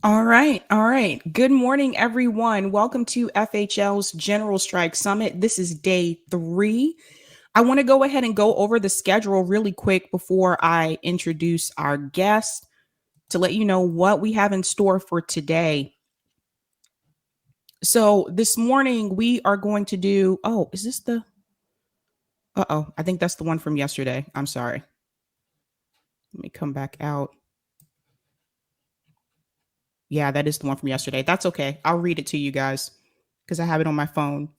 All right. All right. Good morning, everyone. Welcome to FHL's General Strike Summit. This is day 3. I want to go ahead and go over the schedule really quick before I introduce our guest to let you know what we have in store for today. So, this morning we are going to do, is this the, I think that's the one from yesterday. I'm sorry. Let me come back out. Yeah, that is the one from yesterday. That's okay. I'll read it to you guys because I have it on my phone.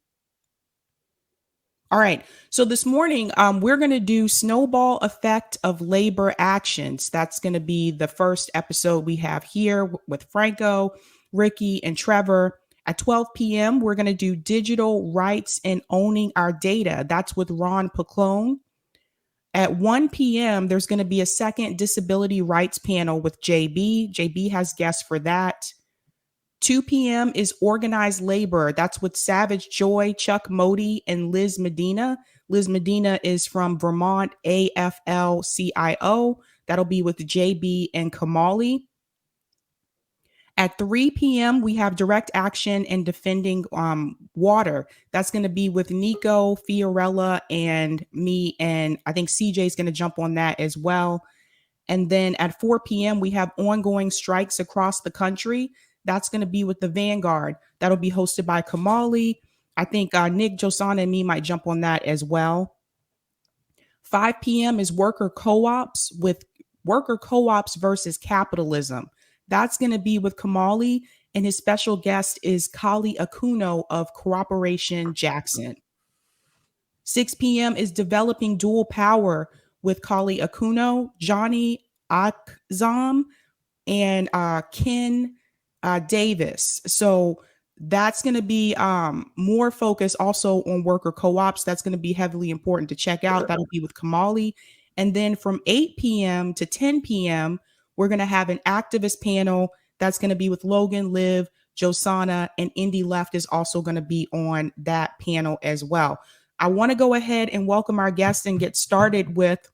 All right. So this morning, we're going to do snowball effect of labor actions. That's going to be the first episode we have here with Franco, Ricky, and Trevor. At 12 p.m., we're going to do digital rights and owning our data. That's with Ron Paclone. At 1 p.m., there's going to be a second disability rights panel with JB. JB has guests for that. 2 p.m. is organized labor. That's with Savage Joy, Chuck Modi, and Liz Medina. Liz Medina is from Vermont AFL-CIO. That'll be with JB and Kamali. At 3 p.m., we have direct action and defending water. That's going to be with Nico, Fiorella, and me. And I think CJ is going to jump on that as well. And then at 4 p.m., we have ongoing strikes across the country. That's going to be with the Vanguard. That'll be hosted by Kamali. I think Nick, Josana, and me might jump on that as well. 5 p.m. is worker co-ops with worker co-ops versus capitalism. That's going to be with Kamali, and his special guest is Kali Akuno of Cooperation Jackson. 6 p.m. is developing dual power with Kali Akuno, Johnny Akzam, and Ken Davis. So that's going to be more focus also on worker co-ops. That's going to be heavily important to check out. That'll be with Kamali. And then from 8 p.m. to 10 p.m., we're going to have an activist panel. That's going to be with Logan, Liv, Josana, and Indy Left is also going to be on that panel as well. I want to go ahead and welcome our guests and get started with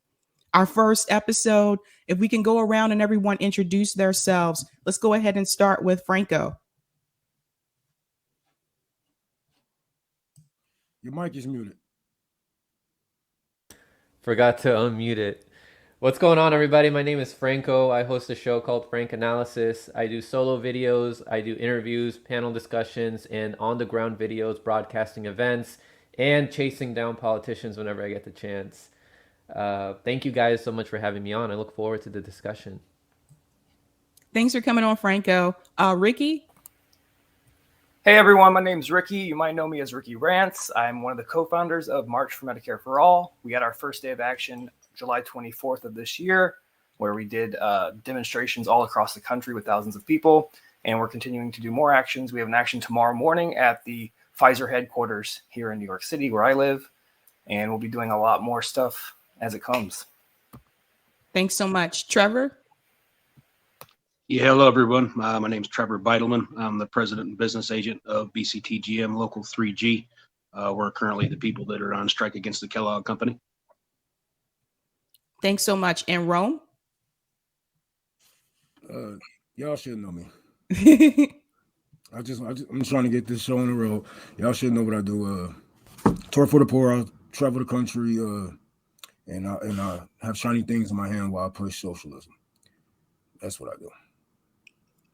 our first episode. If we can go around and everyone introduce themselves, let's go ahead and start with Franco. Your mic is muted. Forgot to unmute it. What's going on, everybody? My name is Franco. I host a show called Frank Analysis. I do solo videos, I do interviews, panel discussions, and on-the-ground videos, broadcasting events, and chasing down politicians whenever I get the chance. Thank you guys so much for having me on. I look forward to the discussion. Thanks for coming on, Franco. Ricky? Hey everyone, my name's Ricky. You might know me as Ricky Rants. I'm one of the co-founders of March for Medicare for All. We had our first day of action July 24th of this year, where we did demonstrations all across the country with thousands of people. And we're continuing to do more actions. We have an action tomorrow morning at the Pfizer headquarters here in New York City, where I live. And we'll be doing a lot more stuff as it comes. Thanks so much. Trevor? Yeah, hello, everyone. My name is Trevor Beitelman. I'm the president and business agent of BCTGM Local 3G. We're currently the people that are on strike against the Kellogg company. Thanks so much. And Rome? Y'all should know me. I'm trying to get this show on the road. Y'all should know what I do. Tour for the poor. I travel the country, and I have shiny things in my hand while I push socialism. That's what I do.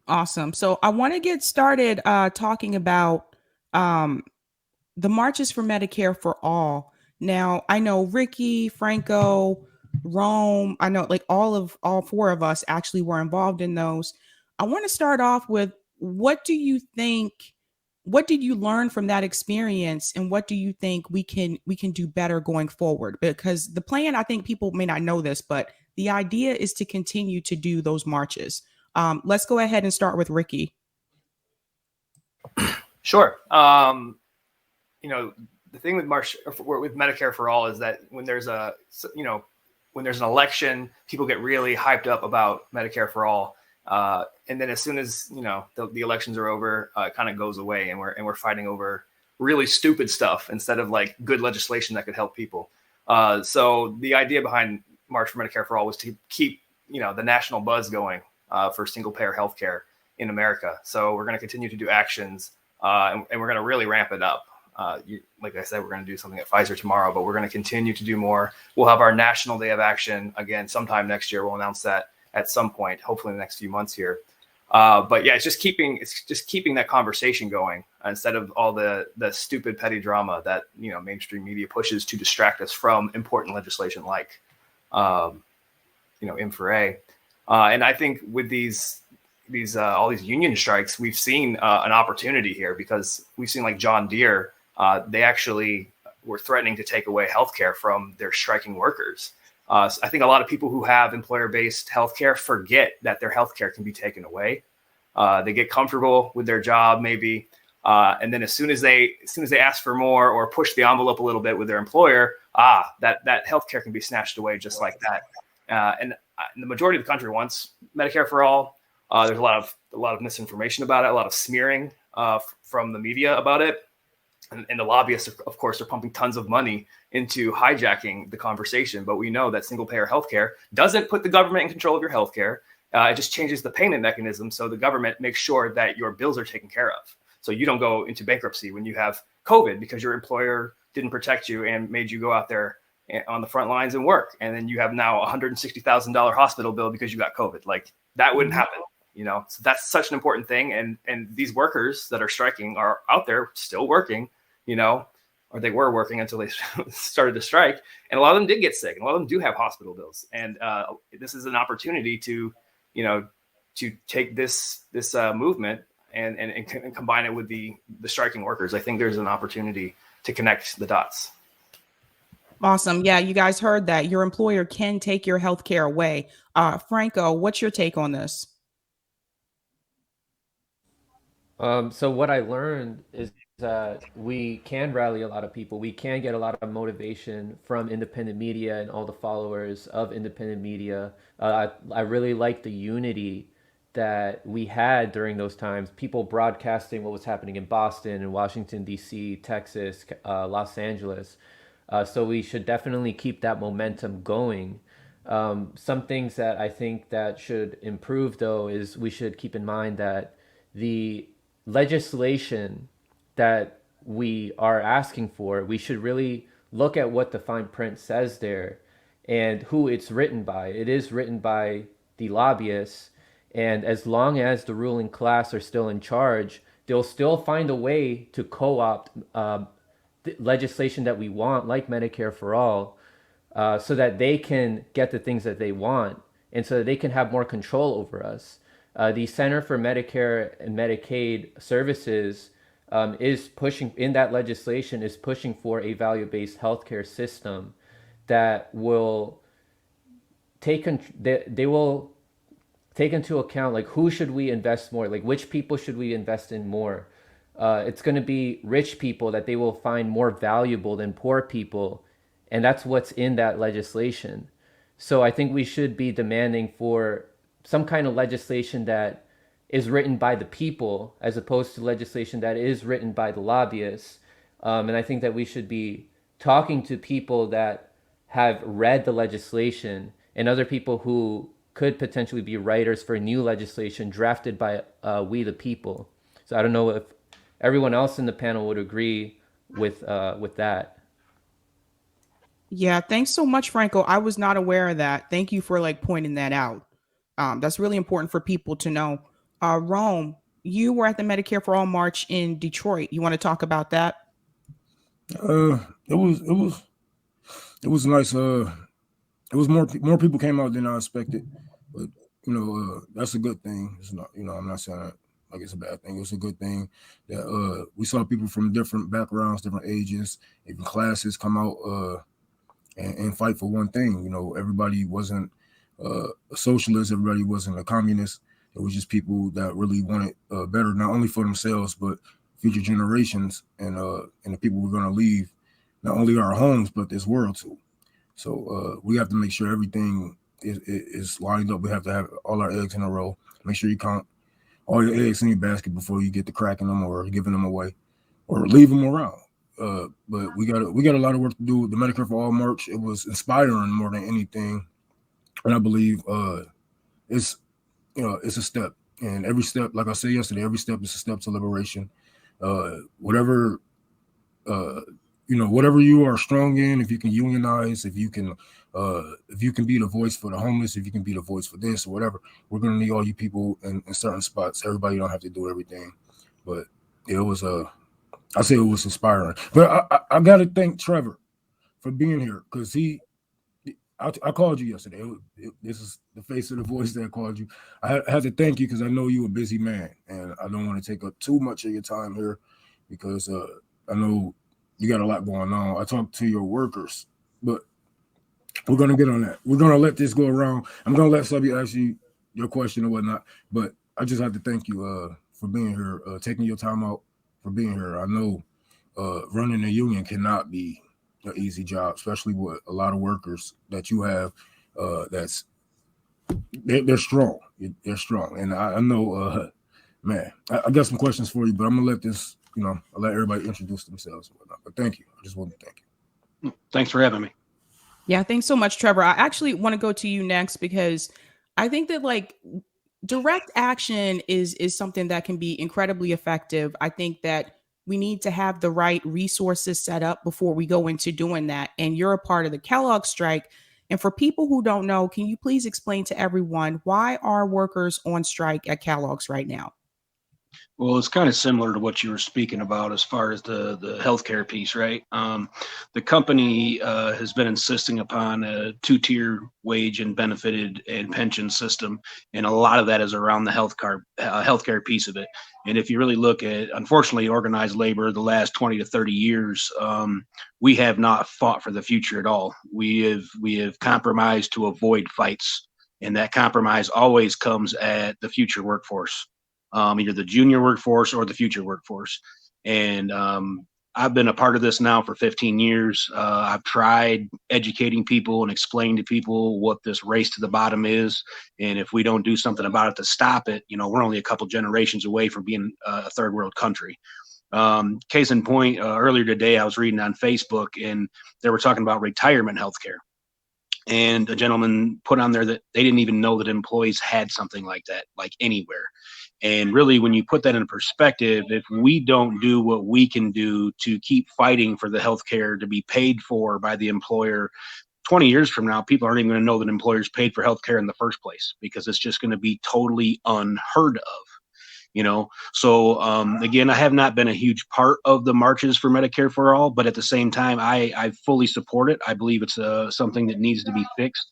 Awesome. So I want to get started talking about the marches for Medicare for All. Now, I know Ricky, Franco, Rome, I know like all 4 of us actually were involved in those. I want to start off with, what do you think, what did you learn from that experience, and what do you think we can do better going forward? Because the plan, I think people may not know this, but the idea is to continue to do those marches. Let's go ahead and start with Ricky. Sure. The thing with Medicare for All is that when there's an election, people get really hyped up about Medicare for All. And then as soon as, the elections are over, it kind of goes away, and we're fighting over really stupid stuff instead of like good legislation that could help people. So the idea behind March for Medicare for All was to keep, the national buzz going for single payer healthcare. in America. So we're going to continue to do actions, and we're going to really ramp it up. Like I said, we're going to do something at Pfizer tomorrow, but we're going to continue to do more. We'll have our National Day of Action again sometime next year. We'll announce that at some point, hopefully in the next few months here. But yeah, it's just keeping that conversation going instead of all the stupid petty drama that mainstream media pushes to distract us from important legislation like M4A. And I think with these all these union strikes, we've seen an opportunity here, because we've seen like John Deere. They actually were threatening to take away healthcare from their striking workers. So I think a lot of people who have employer-based healthcare forget that their healthcare can be taken away. They get comfortable with their job, maybe, and then as soon as they ask for more or push the envelope a little bit with their employer, that healthcare can be snatched away just like that. And the majority of the country wants Medicare for all. There's a lot of misinformation about it, a lot of smearing from the media about it. And the lobbyists, of course, are pumping tons of money into hijacking the conversation. But we know that single-payer healthcare doesn't put the government in control of your healthcare. It just changes the payment mechanism, so the government makes sure that your bills are taken care of. So you don't go into bankruptcy when you have COVID because your employer didn't protect you and made you go out there on the front lines and work. And then you have now a $160,000 hospital bill because you got COVID. Like, that wouldn't happen. So that's such an important thing. And these workers that are striking are out there still working, or they were working until they started to strike. And a lot of them did get sick, and a lot of them do have hospital bills. And this is an opportunity to take this movement and combine it with the striking workers. I think there's an opportunity to connect the dots. Awesome. Yeah, you guys heard that. Your employer can take your health care away. Franco, what's your take on this? So what I learned is that we can rally a lot of people. We can get a lot of motivation from independent media and all the followers of independent media. I really like the unity that we had during those times. People broadcasting what was happening in Boston and Washington, D.C., Texas, Los Angeles. So we should definitely keep that momentum going. Some things that I think that should improve, though, is we should keep in mind that the legislation that we are asking for, we should really look at what the fine print says there and who it's written by. It is written by the lobbyists, and as long as the ruling class are still in charge, they'll still find a way to co-opt legislation that we want, like Medicare for all, so that they can get the things that they want and so that they can have more control over us. The Center for Medicare and Medicaid Services is pushing, in that legislation, is pushing for a value-based healthcare system that will they will take into account, like, who should we invest more, like which people should we invest in more. It's going to be rich people that they will find more valuable than poor people, and that's what's in that legislation. So I think we should be demanding for some kind of legislation that is written by the people as opposed to legislation that is written by the lobbyists. And I think that we should be talking to people that have read the legislation and other people who could potentially be writers for new legislation drafted by we the people. So I don't know if everyone else in the panel would agree with that. Yeah, thanks so much, Franco. I was not aware of that. Thank you for pointing that out. That's really important for people to know. Rome, you were at the Medicare for All March in Detroit. You want to talk about that? It was nice. It was more people came out than I expected, but that's a good thing. It's not, I'm not saying that like it's a bad thing. It's a good thing that we saw people from different backgrounds, different ages, even classes come out and fight for one thing. Everybody wasn't a socialist. Everybody wasn't a communist. It was just people that really wanted better, not only for themselves, but future generations and the people we're going to leave, not only our homes, but this world too. So we have to make sure everything is lined up. We have to have all our eggs in a row. Make sure you count all your eggs in your basket before you get to cracking them or giving them away or leave them around. But we got a lot of work to do with the Medicare for All March. It was inspiring more than anything, and I believe it's a step And every step, like I said yesterday, every step is a step to liberation. Whatever whatever you are strong in, if you can unionize, if you can be the voice for the homeless, if you can be the voice for this or whatever, we're gonna need all you people in certain spots. Everybody don't have to do everything, but it was I say it was inspiring. But I gotta thank Trevor for being here, because I called you yesterday. This is the face of the voice that called you. I had to thank you because I know you're a busy man, and I don't want to take up too much of your time here, because I know you got a lot going on. I talked to your workers, but we're gonna get on that. We're gonna let this go around. I'm gonna let Subby ask you your question or whatnot, but I just have to thank you for being here, taking your time out for being here. I know running a union cannot be an easy job, especially with a lot of workers that you have. They're strong. They're strong, and I know, man. I got some questions for you, but I'm gonna let this. I'll let everybody introduce themselves and whatnot. But thank you. I just want to thank you. Thanks for having me. Yeah, thanks so much, Trevor. I actually want to go to you next, because I think that direct action is something that can be incredibly effective. I think that we need to have the right resources set up before we go into doing that. And you're a part of the Kellogg strike. And for people who don't know, can you please explain to everyone, why are workers on strike at Kellogg's right now? Well, it's kind of similar to what you were speaking about as far as the healthcare piece, right? The company has been insisting upon a two-tier wage and benefited and pension system, and a lot of that is around the healthcare piece of it. And if you really look at, unfortunately, organized labor, the last 20 to 30 years, we have not fought for the future at all. We have compromised to avoid fights, and that compromise always comes at the future workforce. Either the junior workforce or the future workforce. And I've been a part of this now for 15 years. I've tried educating people and explaining to people what this race to the bottom is. And if we don't do something about it to stop it, we're only a couple generations away from being a third world country. Case in point, earlier today, I was reading on Facebook, and they were talking about retirement healthcare. And a gentleman put on there that they didn't even know that employees had something like that, like anywhere. And really, when you put that in perspective, if we don't do what we can do to keep fighting for the healthcare to be paid for by the employer, 20 years from now, people aren't even going to know that employers paid for healthcare in the first place, because it's just going to be totally unheard of. So again, I have not been a huge part of the marches for Medicare for All, but at the same time, I fully support it. I believe it's something that needs to be fixed.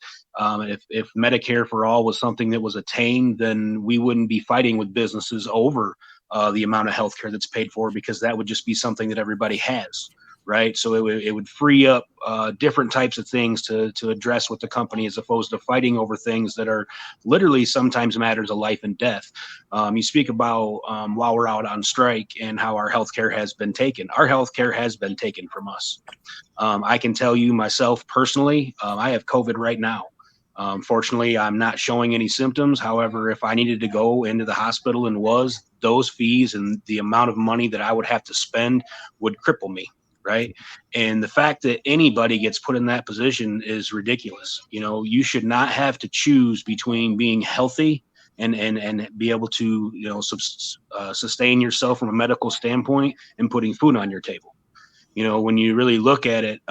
If Medicare for All was something that was attained, then we wouldn't be fighting with businesses over the amount of healthcare that's paid for, because that would just be something that everybody has. Right. So it would free up different types of things to address with the company, as opposed to fighting over things that are literally sometimes matters of life and death. You speak about while we're out on strike and how our healthcare has been taken. Our healthcare has been taken from us. I can tell you myself personally, I have COVID right now. Fortunately, I'm not showing any symptoms. However, if I needed to go into the hospital and those fees and the amount of money that I would have to spend would cripple me. Right. And the fact that anybody gets put in that position is ridiculous. You should not have to choose between being healthy and be able to, sustain yourself from a medical standpoint and putting food on your table. When you really look at it,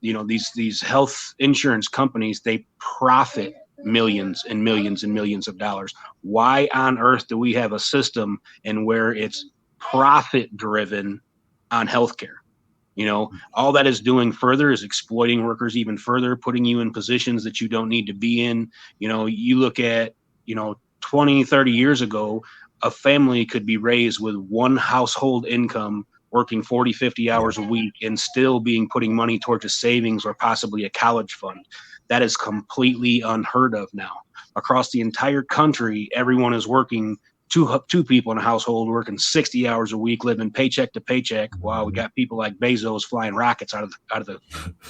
these health insurance companies, they profit millions and millions and millions of dollars. Why on earth do we have a system and where it's profit driven on healthcare? All that is doing further is exploiting workers even further, putting you in positions that you don't need to be in. You look at, 20, 30 years ago, a family could be raised with one household income, working 40, 50 hours a week, and still putting money towards a savings or possibly a college fund. That is completely unheard of now. Across the entire country, everyone is working two people in a household working 60 hours a week, living paycheck to paycheck, while we got people like Bezos flying rockets out of the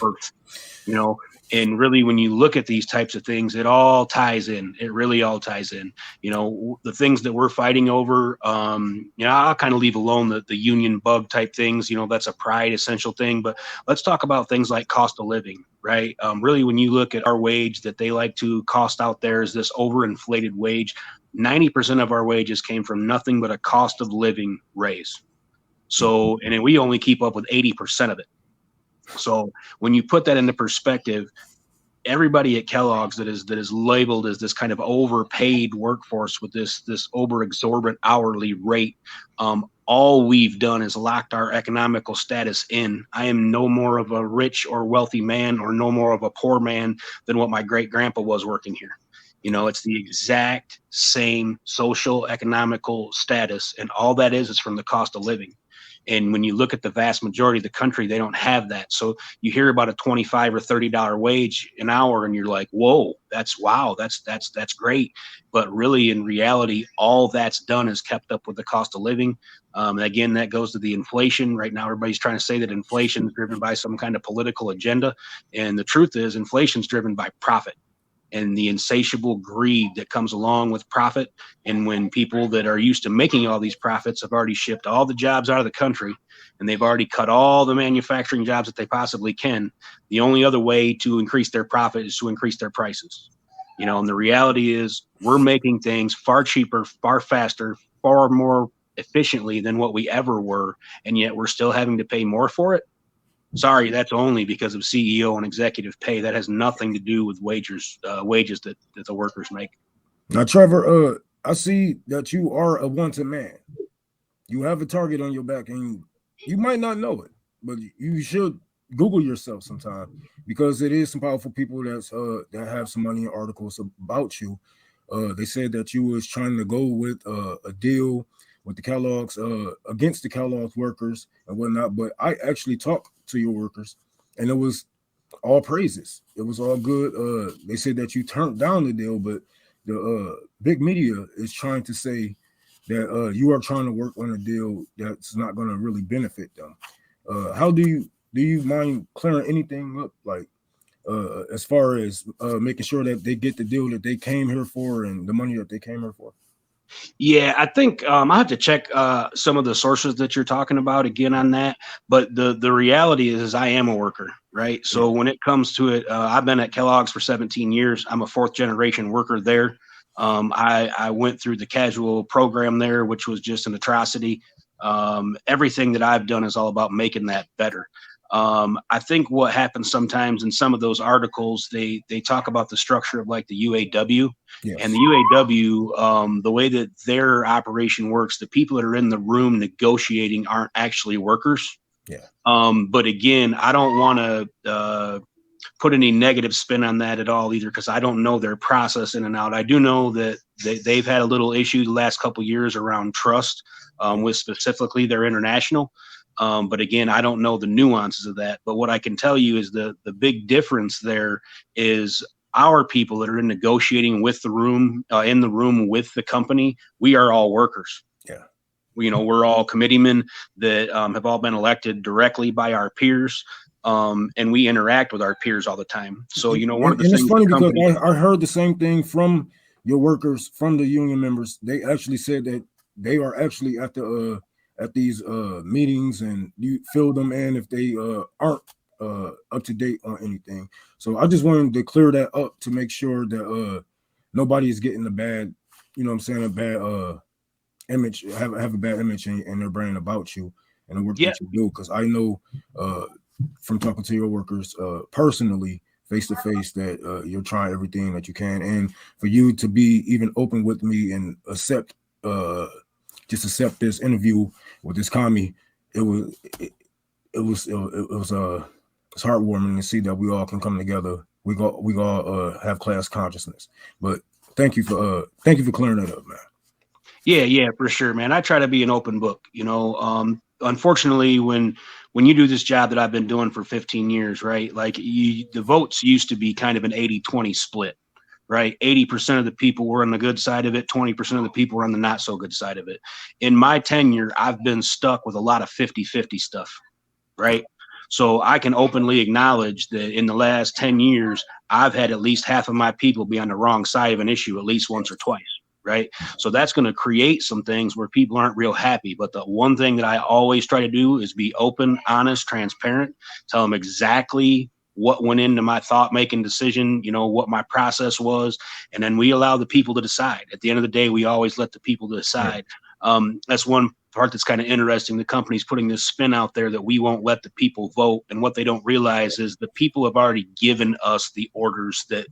earth. And really, when you look at these types of things, it all ties in. It really all ties in. The things that we're fighting over, I'll kind of leave alone the union bug type things. That's a pride essential thing. But let's talk about things like cost of living, right? Really, when you look at our wage that they like to cost out there is this overinflated wage, 90% of our wages came from nothing but a cost of living raise. So, and then we only keep up with 80% of it. So when you put that into perspective, everybody at Kellogg's that is labeled as this kind of overpaid workforce with this over exorbitant hourly rate, all we've done is locked our economical status in. I am no more of a rich or wealthy man or no more of a poor man than what my great grandpa was working here. You know, it's the exact same social economical status, and all that is from the cost of living. And when you look at the vast majority of the country, they don't have that. So you hear about a $25 or $30 wage an hour, and you're like, "Whoa, that's great." But really, in reality, all that's done is kept up with the cost of living. Again, that goes to the inflation. Right now, everybody's trying to say that inflation is driven by some kind of political agenda, and the truth is, inflation is driven by profit and the insatiable greed that comes along with profit. And when people that are used to making all these profits have already shipped all the jobs out of the country and they've already cut all the manufacturing jobs that they possibly can, the only other way to increase their profit is to increase their prices. You know, and the reality is we're making things far cheaper, far faster, far more efficiently than what we ever were. And yet we're still having to pay more for it. Sorry, that's only because of CEO and executive pay. That has nothing to do with wages that the workers make. Now, Trevor, I see that you are a wanted man. You have a target on your back, and you might not know it, but you should Google yourself sometime because it is some powerful people that have some money in articles about you. They said that you was trying to go with a deal with the Kellogg's against the Kellogg's workers and whatnot, but I actually talked to your workers, and it was all praises. It was all good. They said that you turned down the deal, but the big media is trying to say that you are trying to work on a deal that's not going to really benefit them. How do you mind clearing anything up, like as far as making sure that they get the deal that they came here for and the money that they came here for? Yeah, I think I have to check some of the sources that you're talking about again on that. But the reality is I am a worker, right? So when it comes to it, I've been at Kellogg's for 17 years. I'm a fourth generation worker there. I went through the casual program there, which was just an atrocity. Everything that I've done is all about making that better. I think what happens sometimes in some of those articles, they talk about the structure of like the UAW. Yes. And the UAW, the way that their operation works, the people that are in the room negotiating aren't actually workers. Yeah. But again, I don't want to put any negative spin on that at all either, because I don't know their process in and out. I do know that they've had a little issue the last couple of years around trust with specifically their international. But again, I don't know the nuances of that. But what I can tell you is the big difference there is our people that are negotiating with the room, in the room with the company, we are all workers. Yeah. You know, we're all committeemen that have all been elected directly by our peers. And we interact with our peers all the time. So, you know, one of the things. It's funny because I heard the same thing from your workers, from the union members. They actually said that they are actually at these meetings, and you fill them in if they aren't up to date on anything. So I just wanted to clear that up to make sure that nobody is getting a bad, a bad image, have a bad image in their brain about you and the work that you do. Because I know from talking to your workers personally, face to face, that you're trying everything that you can, and for you to be even open with me and accept this interview with this commie, it's heartwarming to see that we all can come together. We all have class consciousness. But thank you for clearing that up, man. Yeah, for sure, man. I try to be an open book. You know, unfortunately, when you do this job that I've been doing for 15 years, right? Like the votes used to be kind of an 80-20 split, right? 80% of the people were on the good side of it. 20% of the people were on the not so good side of it. In my tenure, I've been stuck with a lot of 50-50 stuff, right? So I can openly acknowledge that in the last 10 years, I've had at least half of my people be on the wrong side of an issue at least once or twice. Right. So that's going to create some things where people aren't real happy. But the one thing that I always try to do is be open, honest, transparent, tell them exactly what went into my thought making decision, what my process was. And then we allow the people to decide. At the end of the day, we always let the people decide. That's one part that's kind of interesting. The company's putting this spin out there that we won't let the people vote. And what they don't realize is the people have already given us the orders that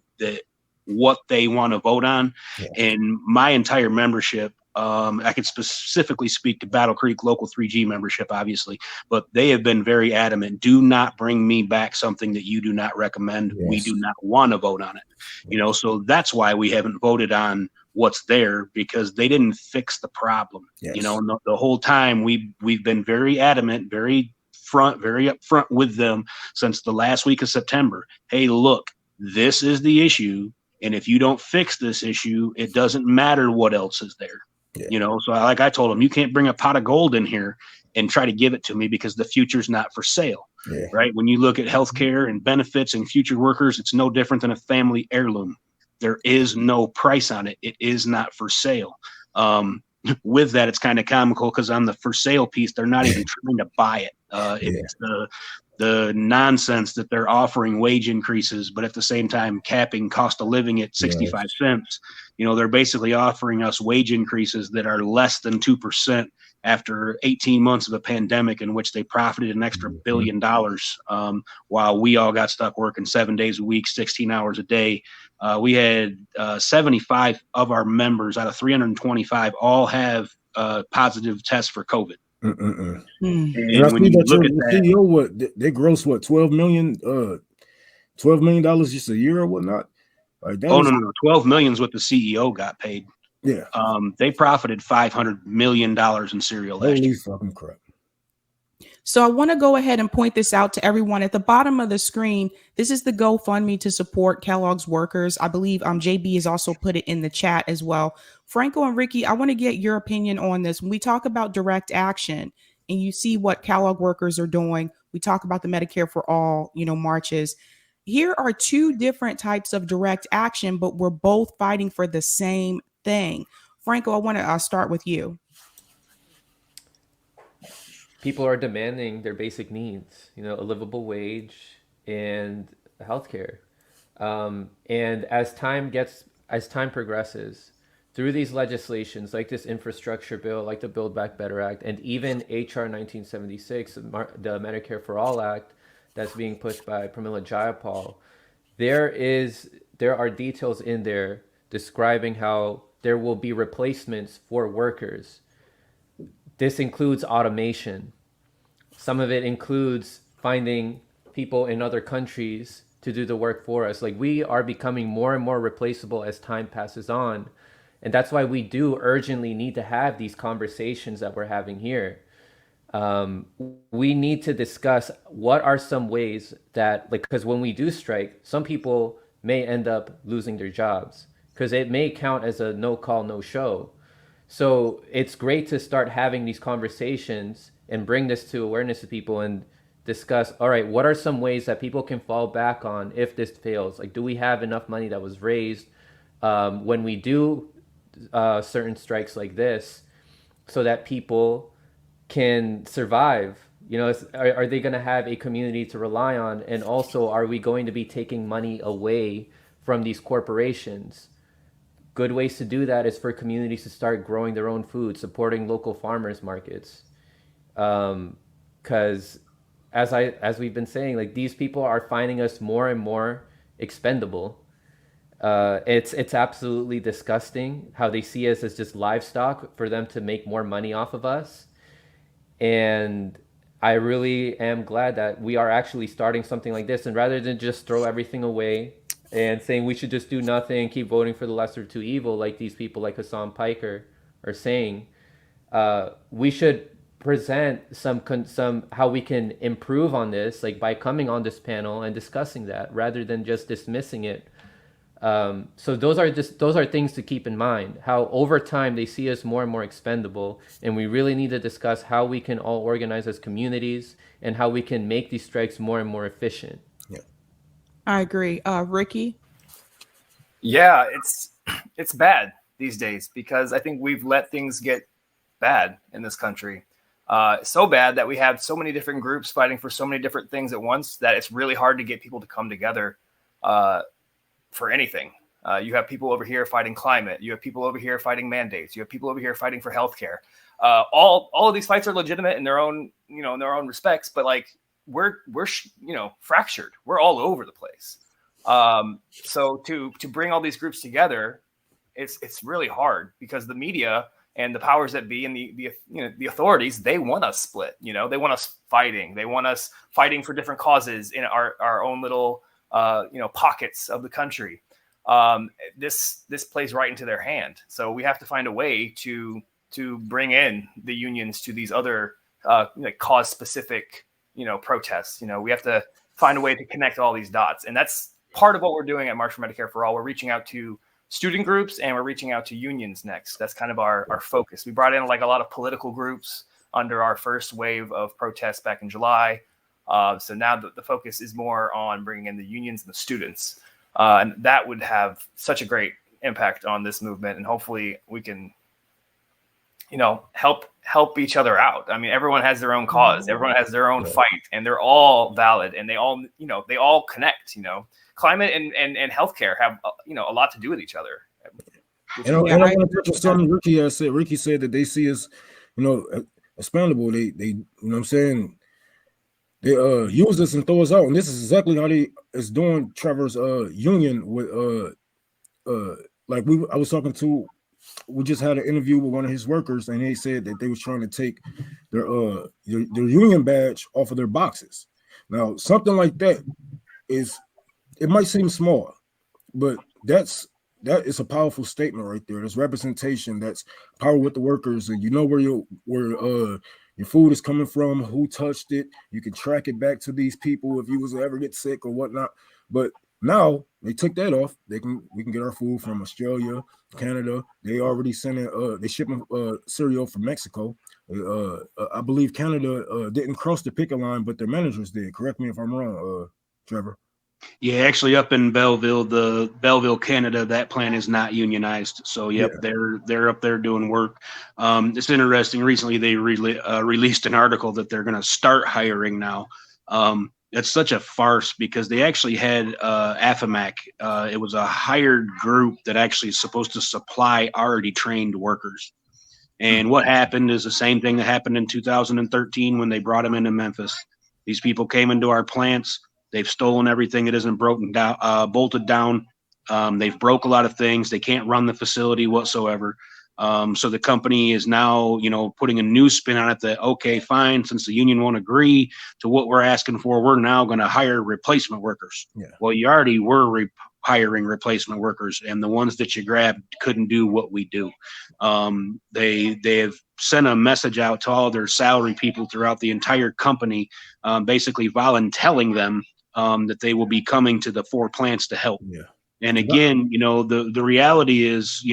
what they want to vote on. And my entire membership, I could specifically speak to Battle Creek Local 3G membership, obviously, but they have been very adamant. Do not bring me back something that you do not recommend. We do not want to vote on it. So that's why we haven't voted on what's there, because they didn't fix the problem. And the whole time we've been very adamant, very upfront with them since the last week of September. Hey, look, this is the issue. And if you don't fix this issue, it doesn't matter what else is there. So like I told them, you can't bring a pot of gold in here and try to give it to me because the future's not for sale. Right. When you look at healthcare and benefits and future workers, it's no different than a family heirloom. There is no price on it. It is not for sale. With that, it's kind of comical because on the for sale piece, they're not even trying to buy it. It's the nonsense that they're offering wage increases, but at the same time capping cost of living at 65 cents. They're basically offering us wage increases that are less than 2% after 18 months of a pandemic in which they profited an extra $1 billion, while we all got stuck working 7 days a week, 16 hours a day. We had 75 of our members out of 325 all have positive tests for COVID. And I see that your CEO, they gross $12 million just a year or whatnot. Like that no, 12 million is what the CEO got paid. They profited $500 million in cereal last year. Fucking crap. So I want to go ahead and point this out to everyone at the bottom of the screen. This is the GoFundMe to support Kellogg's workers. I believe JB has also put it in the chat as well. Franco and Ricky, I want to get your opinion on this. When we talk about direct action and you see what Kellogg workers are doing, we talk about the Medicare for All, marches. Here are two different types of direct action, but we're both fighting for the same thing. Franco, I want to start with you. People are demanding their basic needs, a livable wage and healthcare. And as time progresses through these legislations, like this infrastructure bill, like the Build Back Better Act, and even HR 1976, the Medicare for All Act, that's being pushed by Pramila Jayapal, there are details in there describing how there will be replacements for workers. This includes automation. Some of it includes finding people in other countries to do the work for us. Like, we are becoming more and more replaceable as time passes on. And that's why we do urgently need to have these conversations that we're having here. We need to discuss what are some ways that, because when we do strike, some people may end up losing their jobs because it may count as a no call, no show. So it's great to start having these conversations and bring this to awareness to people and discuss, all right, what are some ways that people can fall back on if this fails? Like, do we have enough money that was raised when we do certain strikes like this so that people can survive? Are they going to have a community to rely on? And also, are we going to be taking money away from these corporations? Good ways to do that is for communities to start growing their own food, supporting local farmers markets. Because as we've been saying, like, these people are finding us more and more expendable. It's absolutely disgusting how they see us as just livestock for them to make more money off of us. And I really am glad that we are actually starting something like this. And rather than just throw everything away and saying we should just do nothing and keep voting for the lesser of two evil, like these people like Hassan Piker are saying, we should present some how we can improve on this, like by coming on this panel and discussing that rather than just dismissing it. So those are things to keep in mind, how over time they see us more and more expendable, and we really need to discuss how we can all organize as communities and how we can make these strikes more and more efficient. Yeah, I agree. Ricky? Yeah, it's bad these days because I think we've let things get bad in this country. So bad that we have so many different groups fighting for so many different things at once that it's really hard to get people to come together for anything. You have people over here fighting climate. You have people over here fighting mandates. You have people over here fighting for healthcare. All of these fights are legitimate in their own, in their own respects, but like we're fractured. We're all over the place. So to bring all these groups together, it's really hard because the media and the powers that be and the authorities, they want us split. They want us fighting. They want us fighting for different causes in our own little pockets of the country. This plays right into their hand. So we have to find a way to bring in the unions to these other cause specific protests. We have to find a way to connect all these dots, and that's part of what we're doing at March for Medicare for All. We're reaching out to student groups and we're reaching out to unions next. That's kind of our focus. We brought in like a lot of political groups under our first wave of protests back in July. So now the focus is more on bringing in the unions and the students. And that would have such a great impact on this movement. And hopefully we can, help each other out. I mean, everyone has their own cause. Everyone has their own fight, and they're all valid, and they all connect. Climate and healthcare have a lot to do with each other. And I want to touch on something Ricky has said. Ricky said that they see us, expendable. They you know what I'm saying. They use us and throw us out, and this is exactly how they is doing Trevor's union with I was talking to. We just had an interview with one of his workers, and they said that they was trying to take their union badge off of their boxes. Now, something like that it might seem small, but that is a powerful statement right there. There's representation. That's power with the workers, and where your food is coming from, who touched it. You can track it back to these people if you was to ever get sick or whatnot. But now they took that off. We can get our food from Australia, Canada. They already sent it. They shipping cereal from Mexico. I believe Canada didn't cross the picket line, but their managers did. Correct me if I'm wrong, Trevor. Yeah, actually, up in Belleville, Canada, that plant is not unionized. So, they're up there doing work. It's interesting. Recently, they released an article that they're going to start hiring now. It's such a farce because they actually had AFMAC. It was a hired group that actually is supposed to supply already trained workers. And what happened is the same thing that happened in 2013 when they brought them into Memphis. These people came into our plants. They've stolen everything that isn't bolted down. They've broke a lot of things. They can't run the facility whatsoever. So the company is now, putting a new spin on it that, okay, fine, since the union won't agree to what we're asking for, we're now going to hire replacement workers. Yeah. Well, you already were hiring replacement workers, and the ones that you grabbed couldn't do what we do. They have sent a message out to all their salary people throughout the entire company, basically volunteering them that they will be coming to the 4 plants to help. Yeah. And again, the reality is,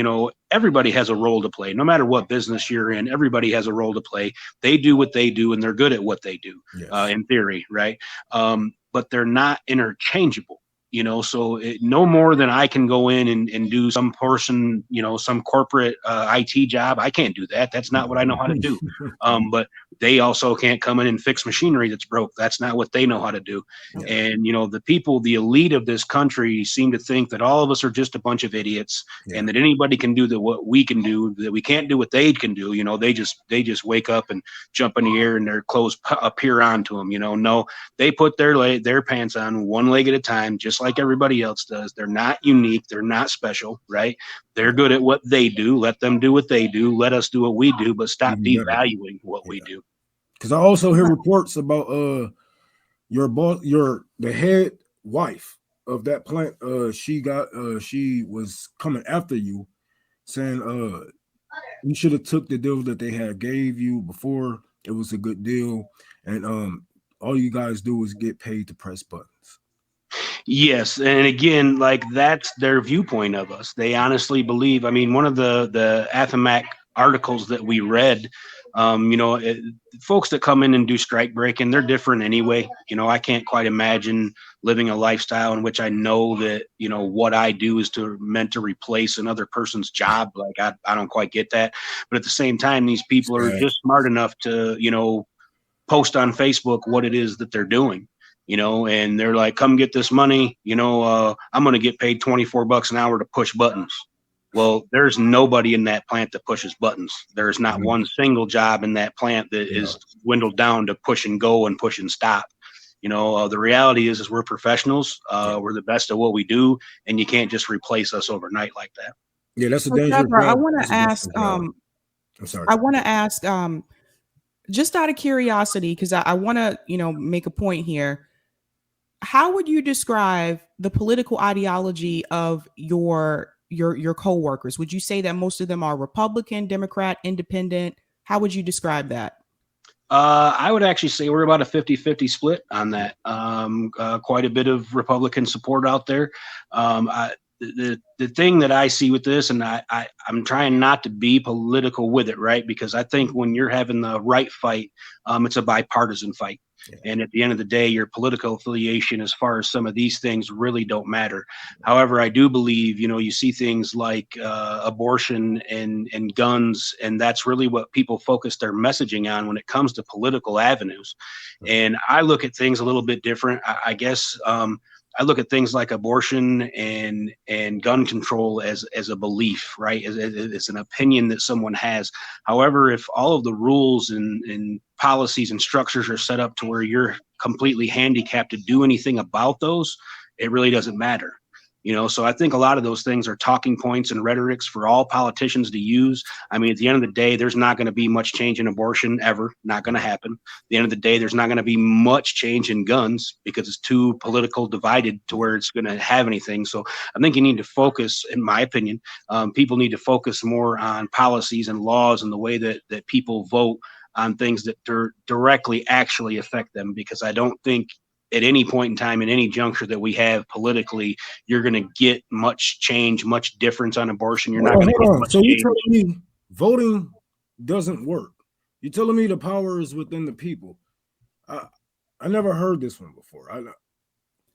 everybody has a role to play. No matter what business you're in, everybody has a role to play. They do what they do, and they're good at what they do, in theory, right? But they're not interchangeable. So no more than I can go in and do some portion, some corporate IT job. I can't do that. That's not what I know how to do. But they also can't come in and fix machinery that's broke. That's not what they know how to do. Yeah. And, the elite of this country seem to think that all of us are just a bunch of idiots, and that anybody can do what we can do, that we can't do what they can do. They just wake up and jump in the air and their clothes appear onto them. No, they put their pants on one leg at a time, just like everybody else does. They're not unique. They're not special, right? They're good at what they do. Let them do what they do. Let us do what we do, but stop devaluing what we do. Because I also hear reports about your boss, the head wife of that plant. She was coming after you, saying you should have took the deal that they had gave you before. It was a good deal, and all you guys do is get paid to press buttons. Yes, and again, that's their viewpoint of us. They honestly believe. I mean, one of the AFMAC articles that we read Folks that come in and do strike breaking, they're different anyway. I can't quite imagine living a lifestyle in which I know that, what I do is meant to replace another person's job. Like I don't quite get that. But at the same time, these people are just smart enough to, post on Facebook what it is that they're doing. And they're like, come get this money. I'm going to get paid $24 an hour to push buttons. Well, there's nobody in that plant that pushes buttons. There's not one single job in that plant that is dwindled down to push and go and push and stop. The reality is we're professionals. We're the best at what we do, and you can't just replace us overnight like that. Yeah, that's a dangerous job. I want to ask. I'm sorry. I want to ask. Just out of curiosity, because I want to, make a point here. How would you describe the political ideology of your coworkers? Would you say that most of them are Republican, Democrat, Independent? How would you describe that? I would actually say we're about a 50-50 split on that. Quite a bit of Republican support out there. The thing that I see with this, and I'm trying not to be political with it, right? Because I think when you're having the right fight, it's a bipartisan fight. Yeah. And at the end of the day, your political affiliation, as far as some of these things, really don't matter. However, I do believe, you see things like abortion and guns, and that's really what people focus their messaging on when it comes to political avenues. And I look at things a little bit different. I guess I look at things like abortion and gun control as a belief, right? As an opinion that someone has. However, if all of the rules and policies and structures are set up to where you're completely handicapped to do anything about those, it really doesn't matter. So I think a lot of those things are talking points and rhetorics for all politicians to use. I mean, at the end of the day, there's not going to be much change in abortion ever. Not going to happen. At the end of the day, there's not going to be much change in guns because it's too political divided to where it's going to have anything. So I think you need to focus, in my opinion, people need to focus more on policies and laws and the way that people vote on things that directly actually affect them, because I don't think at any point in time, in any juncture that we have politically, you're going to get much change, much difference on abortion. You're not going to get much change. So you're telling me voting doesn't work? You're telling me the power is within the people? I never heard this one before.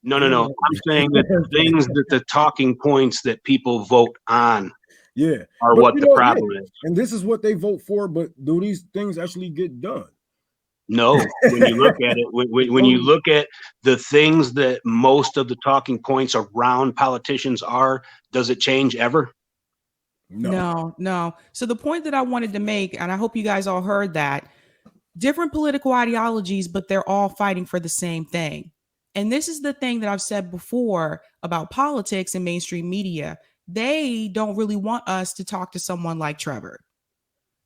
No. I'm saying that the things that the talking points that people vote on are what the problem is. And this is what they vote for, but do these things actually get done? No, when you look at it, when you look at the things that most of the talking points around politicians are, does it change ever? No. So the point that I wanted to make, and I hope you guys all heard that, different political ideologies, but they're all fighting for the same thing. And this is the thing that I've said before about politics and mainstream media. They don't really want us to talk to someone like Trevor.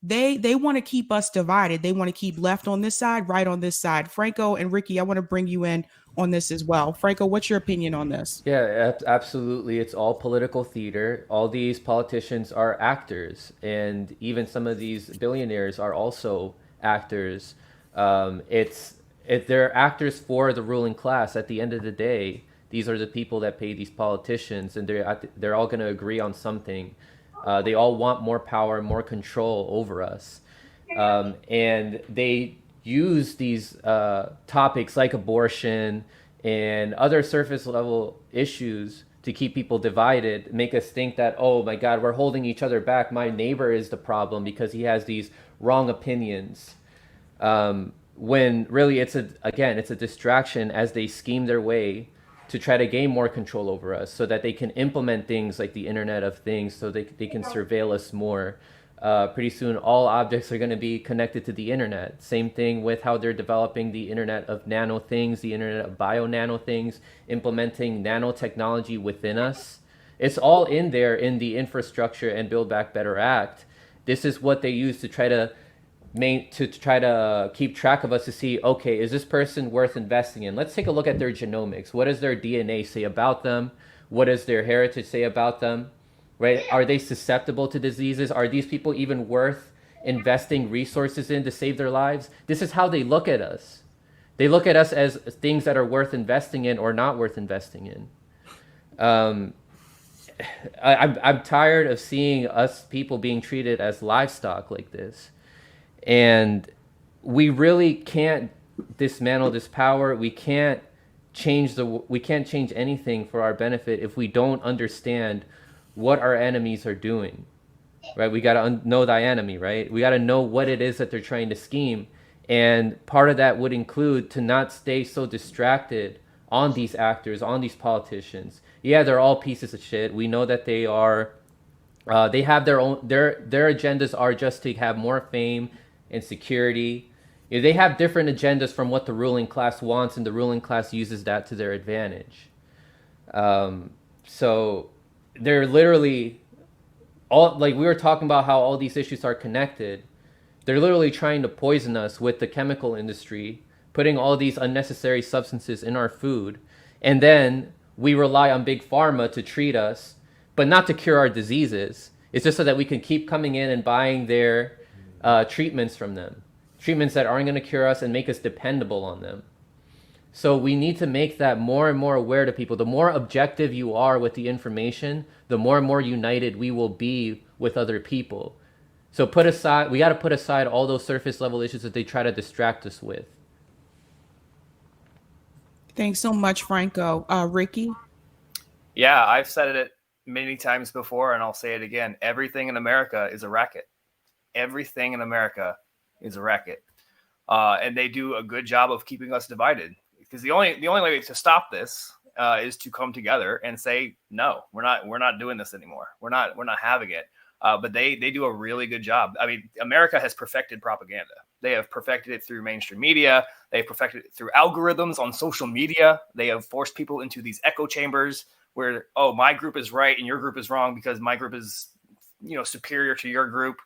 They want to keep us divided. They want to keep left on this side, right on this side. Franco and Ricky, I want to bring you in on this as well. Franco, what's your opinion on this? Yeah, absolutely. It's all political theater. All these politicians are actors, and even some of these billionaires are also actors. They're actors for the ruling class. At the end of the day, these are the people that pay these politicians, and they're all going to agree on something. They all want more power, more control over us. And they use these topics like abortion and other surface level issues to keep people divided, make us think that, oh my God, we're holding each other back. My neighbor is the problem because he has these wrong opinions. When really it's a distraction as they scheme their way to try to gain more control over us so that they can implement things like the Internet of Things, so they can surveil us more. Pretty soon, all objects are going to be connected to the internet. Same thing with how they're developing the Internet of Nano Things, the Internet of Bio-Nano Things, implementing nanotechnology within us. It's all in there in the Infrastructure and Build Back Better Act. This is what they use to try to keep track of us, to see, okay, is this person worth investing in? Let's take a look at their genomics. What does their DNA say about them? What does their heritage say about them? Right? Are they susceptible to diseases? Are these people even worth investing resources in to save their lives? This is how they look at us. They look at us as things that are worth investing in or not worth investing in. I'm tired of seeing us people being treated as livestock like this. And we really can't dismantle this power. We can't change anything for our benefit if we don't understand what our enemies are doing. Right? We got to know thy enemy, right? We got to know what it is that they're trying to scheme. And part of that would include to not stay so distracted on these actors, on these politicians. Yeah, they're all pieces of shit. We know that they are. They have their own. Their agendas are just to have more fame and security. You know, they have different agendas from what the ruling class wants, and the ruling class uses that to their advantage. So they're literally all, like we were talking about how all these issues are connected. They're literally trying to poison us with the chemical industry, putting all these unnecessary substances in our food, and then we rely on big pharma to treat us, but not to cure our diseases. It's just so that we can keep coming in and buying their treatments from them, treatments that aren't going to cure us and make us dependable on them. So we need to make that more and more aware to people. The more objective you are with the information, the more and more united we will be with other people. So we got to put aside all those surface level issues that they try to distract us with. Thanks so much, Franco. Ricky? Yeah, I've said it many times before, and I'll say it again. Everything in America is a racket. Everything in America is a racket. And they do a good job of keeping us divided. Because the only way to stop this is to come together and say, no, we're not doing this anymore. We're not having it. But they do a really good job. I mean, America has perfected propaganda. They have perfected it through mainstream media. They've perfected it through algorithms on social media. They have forced people into these echo chambers where, oh, my group is right and your group is wrong because my group is, superior to your group.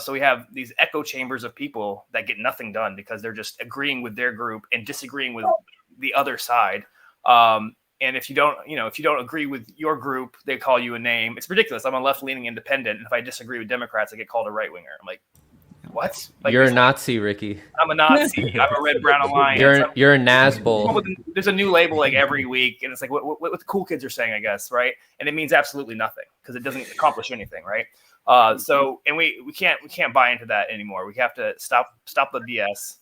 So we have these echo chambers of people that get nothing done because they're just agreeing with their group and disagreeing with the other side. And if you don't agree with your group, they call you a name. It's ridiculous. I'm a left-leaning independent, and if I disagree with Democrats, I get called a right-winger. I'm like, what? Like, you're a Nazi, Ricky. I'm a Nazi. I'm a Red Brown Alliance. You're a Nazbol. There's a new label like every week, and it's like what the cool kids are saying, I guess, right? And it means absolutely nothing because it doesn't accomplish anything, right? So we can't buy into that anymore. We have to stop the BS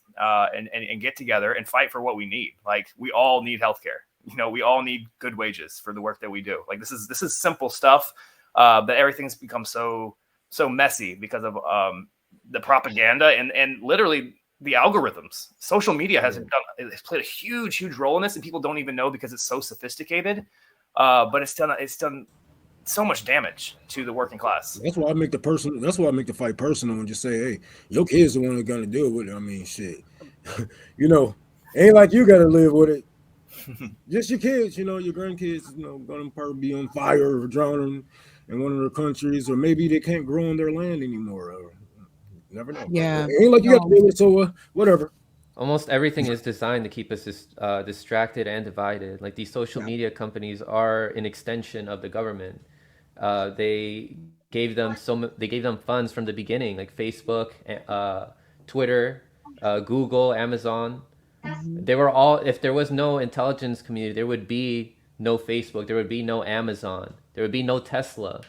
and get together and fight for what we need. Like, we all need healthcare. We all need good wages for the work that we do. Like, this is simple stuff, but everything's become so messy because of the propaganda and literally the algorithms. Social media has played a huge role in this, and people don't even know because it's so sophisticated. But it's done so much damage to the working class. That's why I make the fight personal and just say, hey, your kids the one that's gonna deal with it. I mean, shit. Ain't like you gotta live with it. Just your kids, your grandkids, gonna probably be on fire or drowning in one of the countries, or maybe they can't grow on their land anymore. Never know. Yeah. Ain't like you got to deal with it, so whatever. Almost everything is designed to keep us distracted and divided. Like, these social media companies are an extension of the government. They gave them funds from the beginning, like Facebook, Twitter, Google, Amazon. They were all, if there was no intelligence community, there would be no Facebook, there would be no Amazon, there would be no Tesla.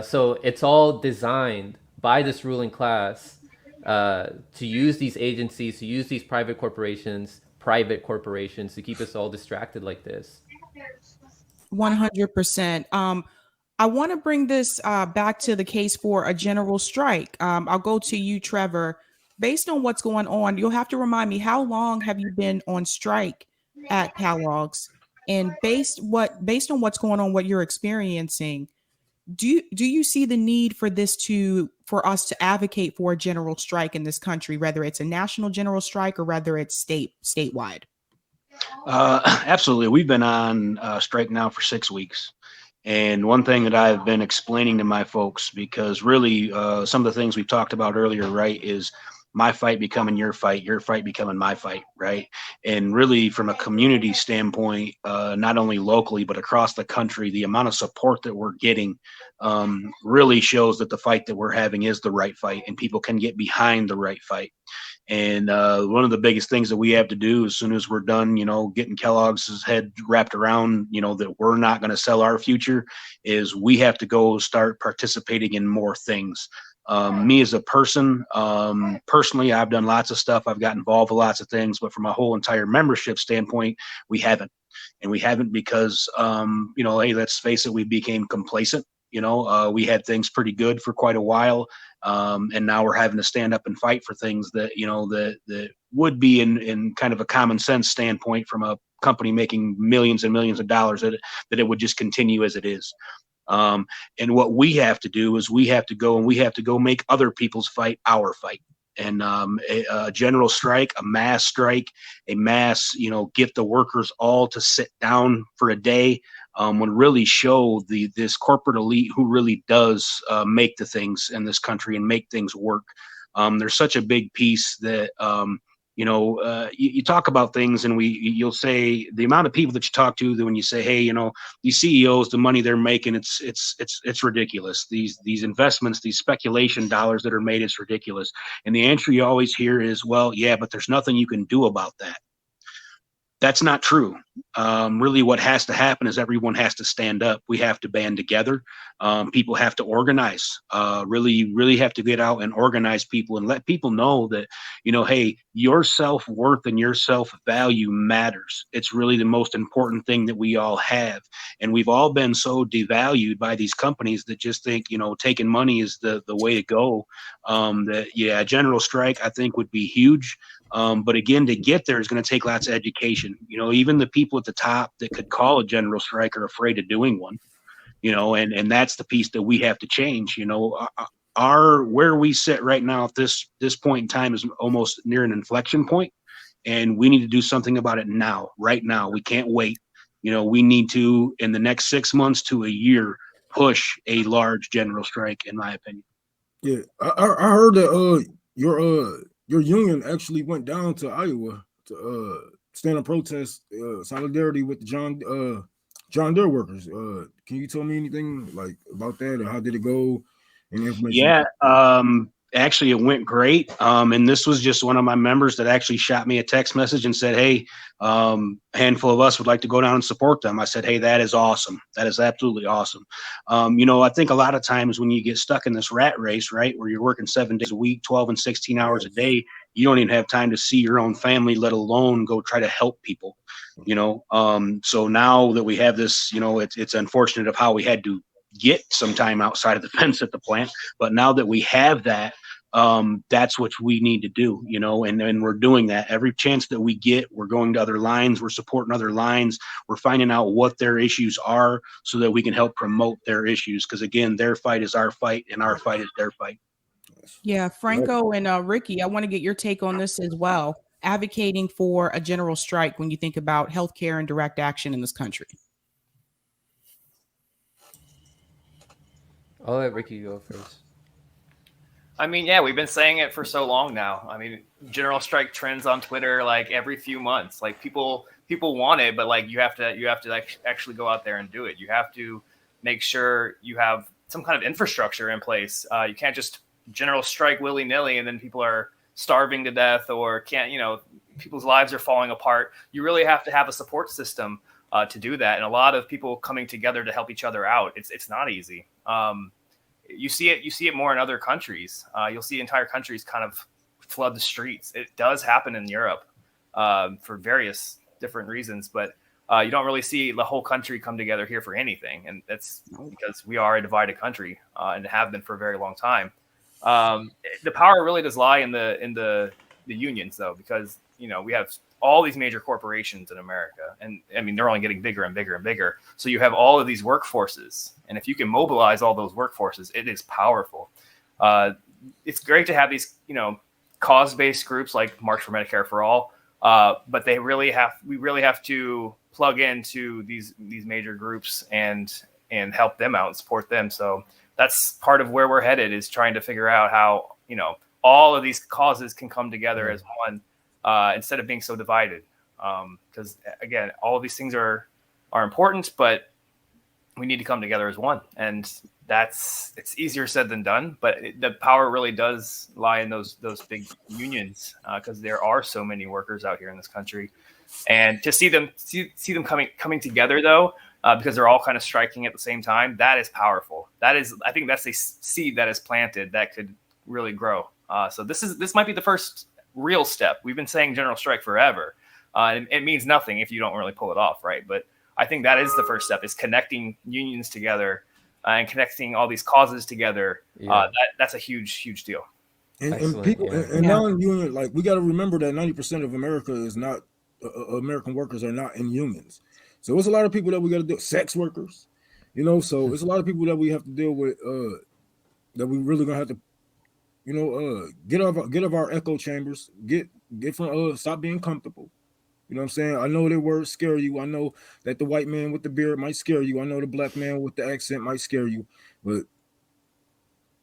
So it's all designed by this ruling class to use these agencies, to use these private corporations to keep us all distracted like this. 100%. I want to bring this back to the case for a general strike. I'll go to you, Trevor. Based on what's going on, you'll have to remind me, how long have you been on strike at Kellogg's? And based on what's going on, what you're experiencing, do you see the need for for us to advocate for a general strike in this country, whether it's a national general strike or whether it's statewide? Absolutely. We've been on strike now for 6 weeks. And one thing that I've been explaining to my folks, because really some of the things we talked about earlier, right, is my fight becoming your fight becoming my fight, right? And really, from a community standpoint, not only locally, but across the country, the amount of support that we're getting really shows that the fight that we're having is the right fight, and people can get behind the right fight. And one of the biggest things that we have to do as soon as we're done, getting Kellogg's head wrapped around, that we're not going to sell our future, is we have to go start participating in more things. Me as a person, personally, I've done lots of stuff. I've got involved with lots of things, but from a whole entire membership standpoint, we haven't. And we haven't because, hey, let's face it, we became complacent. We had things pretty good for quite a while. And now we're having to stand up and fight for things that, that would be in kind of a common sense standpoint from a company making millions and millions of dollars, that it would just continue as it is. And what we have to do is we have to go make other people's fight our fight. And a general strike, a mass strike, a mass, get the workers all to sit down for a day, would really show this corporate elite who really does make the things in this country and make things work. There's such a big piece that you talk about things, and you'll say the amount of people that you talk to, that when you say, hey, these CEOs, the money they're making, it's ridiculous. These investments, these speculation dollars that are made, it's ridiculous. And the answer you always hear is, well, yeah, but there's nothing you can do about that. That's not true. Really what has to happen is everyone has to stand up. We have to band together. People have to organize, really have to get out and organize people and let people know that, hey, your self-worth and your self-value matters. It's really the most important thing that we all have. And we've all been so devalued by these companies that just think, taking money is the way to go. A general strike, I think, would be huge. But again, to get there is going to take lots of education. Even the people at the top that could call a general strike are afraid of doing one, and that's the piece that we have to change. Where we sit right now at this point in time is almost near an inflection point, and we need to do something about it now, right now. We can't wait. We need to, in the next 6 months to a year, push a large general strike, in my opinion. Yeah, I heard that your union actually went down to Iowa to stand and protest solidarity with the John Deere workers. Can you tell me anything about that, or how did it go? Any information? Yeah, actually, it went great. And this was just one of my members that actually shot me a text message and said, hey, a handful of us would like to go down and support them. I said, hey, that is awesome. That is absolutely awesome. I think a lot of times when you get stuck in this rat race, right, where you're working 7 days a week, 12 and 16 hours a day, you don't even have time to see your own family, let alone go try to help people. So now that we have this, it's unfortunate of how we had to get some time outside of the fence at the plant, but now that we have that, that's what we need to do, and we're doing that. Every chance that we get, we're going to other lines, we're supporting other lines, we're finding out what their issues are so that we can help promote their issues, because again, their fight is our fight and our fight is their fight. Yeah, Franco and Ricky, I want to get your take on this as well. Advocating for a general strike when you think about healthcare and direct action in this country. I'll let Ricky go first. I mean, yeah, we've been saying it for so long now. I mean, general strike trends on Twitter like every few months. Like people want it, but like you have to like actually go out there and do it. You have to make sure you have some kind of infrastructure in place. You can't just general strike willy-nilly and then people are starving to death or people's lives are falling apart. You really have to have a support system to do that, and a lot of people coming together to help each other out. It's not easy. You see it more in other countries. You'll see entire countries kind of flood the streets. It does happen in Europe for various different reasons, but you don't really see the whole country come together here for anything, and that's because we are a divided country and have been for a very long time. The power really does lie in the unions, though, because we have all these major corporations in America, and I mean they're only getting bigger and bigger and bigger. So you have all of these workforces, and if you can mobilize all those workforces, it is powerful. It's great to have these cause-based groups like March for Medicare for All, but we really have to plug into these major groups and help them out and support them. So that's part of where we're headed, is trying to figure out how all of these causes can come together as one. Instead of being so divided, because again, all of these things are important, but we need to come together as one, and it's easier said than done. But the power really does lie in those big unions, because there are so many workers out here in this country, and to see them coming together though, because they're all kind of striking at the same time. That is powerful. I think that's a seed that is planted that could really grow. So this might be the first real step. We've been saying general strike forever. It means nothing if you don't really pull it off, right? But I think that is the first step, is connecting unions together and connecting all these causes together. That's a huge deal. And people and non-union, like, we got to remember that 90% of America is not American workers are not in unions. So it's a lot of people that we got to deal, sex workers, you know. So it's a lot of people that we have to deal with, that we really gonna have to, you know, get out of our echo chambers, get from stop being comfortable. You know what I'm saying? I know that words scare you. I know that the white man with the beard might scare you. I know the black man with the accent might scare you. But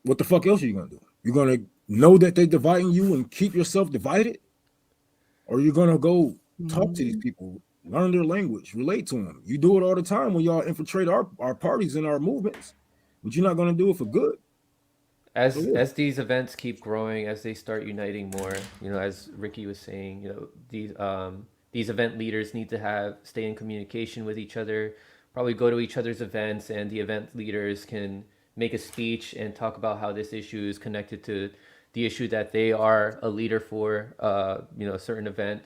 what the fuck else are you gonna do? You're gonna know that they're dividing you and keep yourself divided, or you're gonna go talk to these people, learn their language, relate to them. You do it all the time when y'all infiltrate our parties and our movements, but you're not gonna do it for good. As these events keep growing, as they start uniting more, you know, as Ricky was saying, you know, these event leaders need to stay in communication with each other, probably go to each other's events, and the event leaders can make a speech and talk about how this issue is connected to the issue that they are a leader for, you know, a certain event.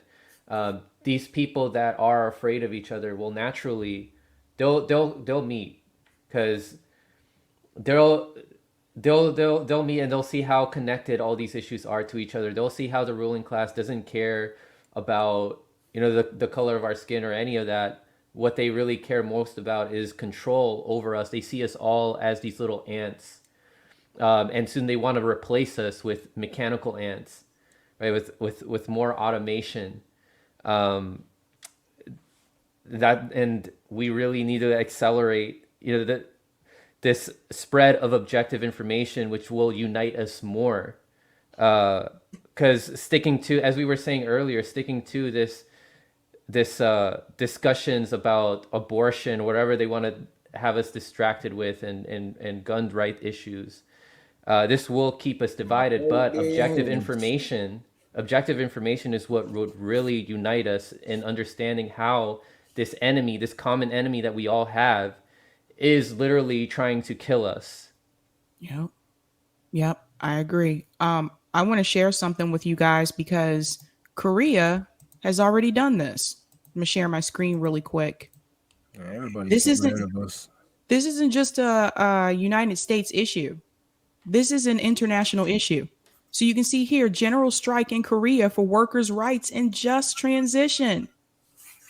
These people that are afraid of each other will naturally, they'll meet, because they'll meet and they'll see how connected all these issues are to each other. They'll see how the ruling class doesn't care about, you know, the color of our skin or any of that. What they really care most about is control over us. They see us all as these little ants, and soon they want to replace us with mechanical ants, right? With more automation. And we really need to accelerate, you know, this spread of objective information, which will unite us more. Because sticking to, as we were saying earlier, sticking to this discussions about abortion, whatever they want to have us distracted with, and gun right issues, this will keep us divided. But objective information is what would really unite us in understanding how this enemy, this common enemy that we all have, is literally trying to kill us. Yep, I agree. I want to share something with you guys because Korea has already done this. I'm gonna share my screen really quick. This isn't just a United States issue. This is an international issue. So you can see here, general strike in Korea for workers' rights and just transition.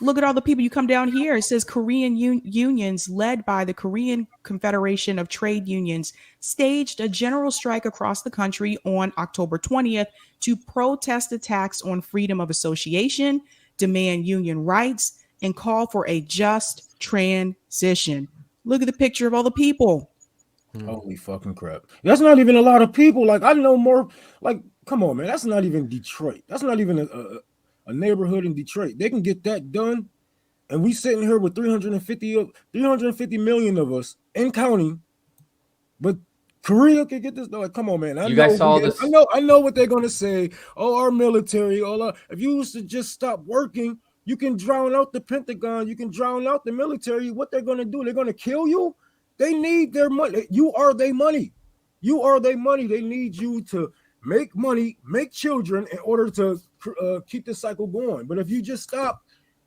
Look at all the people. You come down here. It says Korean unions led by the Korean Confederation of Trade Unions staged a general strike across the country on October 20th to protest attacks on freedom of association, demand union rights, and call for a just transition. Look at the picture of all the people. Holy fucking crap. That's not even a lot of people. Like, I know more. Like, come on, man. That's not even Detroit. That's not even a neighborhood in Detroit. They can get that done, and we sitting here with 350 million of us and counting, but Korea can get this done. Like, come on, man. I know what they're gonna say. Oh, our military. If you used to just stop working, you can drown out the Pentagon. You can drown out the military. What they're gonna do? They're gonna kill you. They need their money. You are their money. You are their money. They need you to make money, make children in order to keep the cycle going. But if you just stop,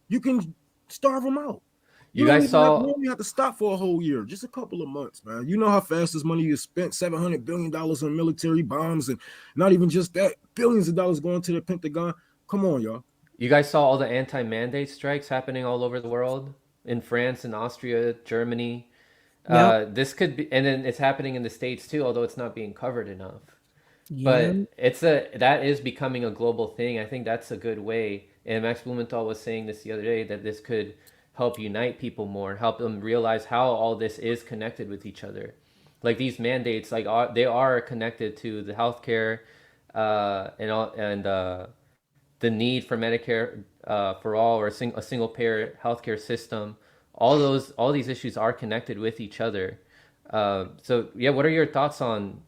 you can starve them out. You only have to stop for a whole year, just a couple of months, man. You know how fast this money is spent, $700 billion on military bombs, and not even just that, billions of dollars going to the Pentagon. Come on, y'all. You guys saw all the anti-mandate strikes happening all over the world, in France and Austria, Germany. Yep. This could be, and then it's happening in the States too, although it's not being covered enough. But that is becoming a global thing. I think that's a good way. And Max Blumenthal was saying this the other day, that this could help unite people more, help them realize how all this is connected with each other. Like these mandates, like they are connected to the healthcare, and the need for Medicare for all, or a single payer healthcare system. All these issues are connected with each other. So yeah, what are your thoughts on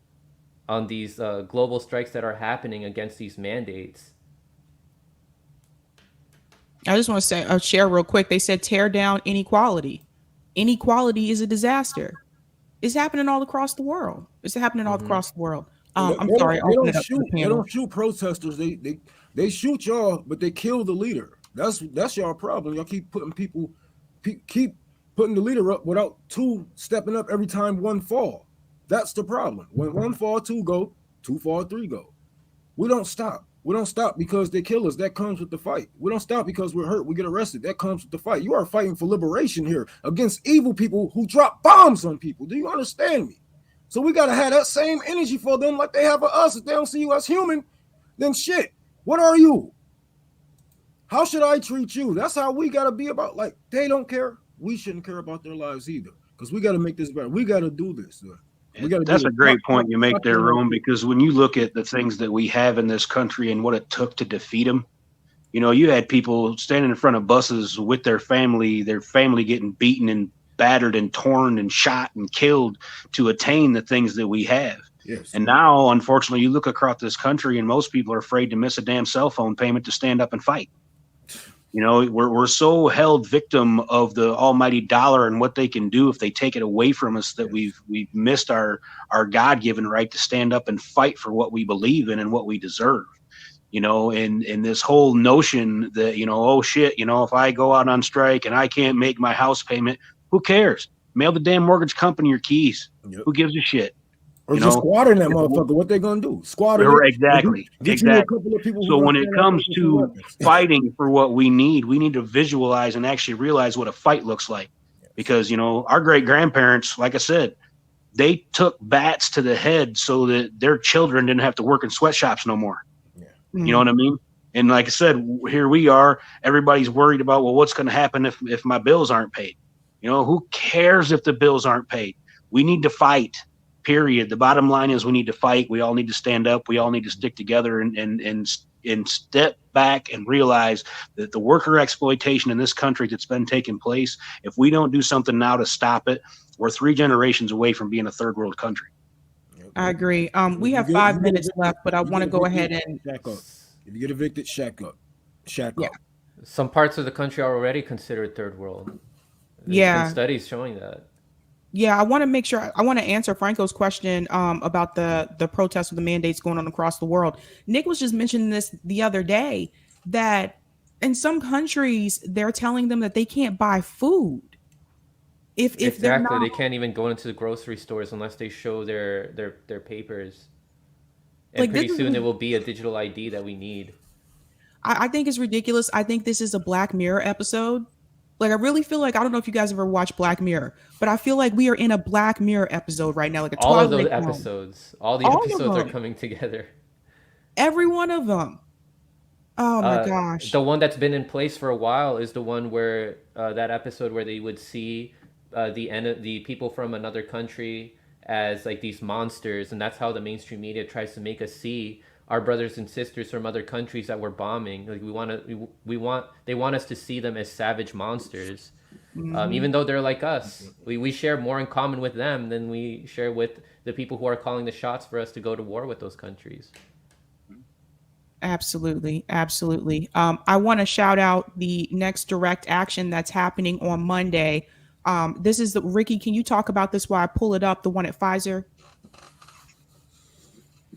these global strikes that are happening against these mandates? I just want to say, I'll share real quick. They said tear down inequality. inequality is a disaster. It's happening all across the world. It's happening all across the world. I'm sorry, They open don't it up to the shoot. They panel. don't shoot protesters. They shoot y'all, but they kill the leader. That's y'all problem. Y'all keep putting keep putting the leader up without two stepping up every time one fall. That's the problem. When one fall, two go. Two fall, three go. We don't stop. We don't stop because they kill us. That comes with the fight. We don't stop because we're hurt. We get arrested. That comes with the fight. You are fighting for liberation here against evil people who drop bombs on people. Do you understand me? So we got to have that same energy for them like they have for us. If they don't see you as human, then shit, what are you? How should I treat you? That's how we got to be about, like, they don't care. We shouldn't care about their lives either because we got to make this better. We got to do this. That's a great point you make there, Rome, because when you look at the things that we have in this country and what it took to defeat them, you know, you had people standing in front of buses with their family getting beaten and battered and torn and shot and killed to attain the things that we have. Yes. And now, unfortunately, you look across this country and most people are afraid to miss a damn cell phone payment to stand up and fight. You know, we're so held victim of the almighty dollar and what they can do if they take it away from us that we've missed our God-given right to stand up and fight for what we believe in and what we deserve. You know, and this whole notion that, you know, oh shit, you know, if I go out on strike and I can't make my house payment, who cares? Mail the damn mortgage company your keys. Yep. Who gives a shit? Or you just squat in that motherfucker. What they gonna do? Squat in exactly. So when it comes to fighting for what we need to visualize and actually realize what a fight looks like. Yes. Because, you know, our great grandparents, like I said, they took bats to the head so that their children didn't have to work in sweatshops no more. Yeah. Mm-hmm. You know what I mean? And like I said, here we are. Everybody's worried about, well, what's going to happen if my bills aren't paid? You know, who cares if the bills aren't paid? We need to fight. Period. The bottom line is we need to fight. We all need to stand up. We all need to stick together and step back and realize that the worker exploitation in this country that's been taking place, if we don't do something now to stop it, we're 3 generations away from being a third world country. I agree. We have 5 minutes left, but I want to go ahead and shack up. If you get evicted, shack up. Shack up. Some parts of the country are already considered third world. There's been studies showing that. Yeah, I want to make sure I want to answer Franco's question about the protests with the mandates going on across the world. Nick was just mentioning this the other day that in some countries they're telling them that they can't buy food. If exactly, they can't even go into the grocery stores unless they show their papers. And like, pretty soon there will be a digital ID that we need. I think it's ridiculous. I think this is a Black Mirror episode. Like, I really feel like, I don't know if you guys ever watched Black Mirror, but I feel like we are in a Black Mirror episode right now. Like all of those episodes. All the episodes are coming together. Every one of them. Oh my gosh. The one that's been in place for a while is the one where that episode where they would see the people from another country as like these monsters, and that's how the mainstream media tries to make us see our brothers and sisters from other countries that we're bombing. Like they want us to see them as savage monsters, even though they're like us. We share more in common with them than we share with the people who are calling the shots for us to go to war with those countries. Absolutely. I want to shout out the next direct action that's happening on Monday. This is Ricky. Can you talk about this while I pull it up? The one at Pfizer.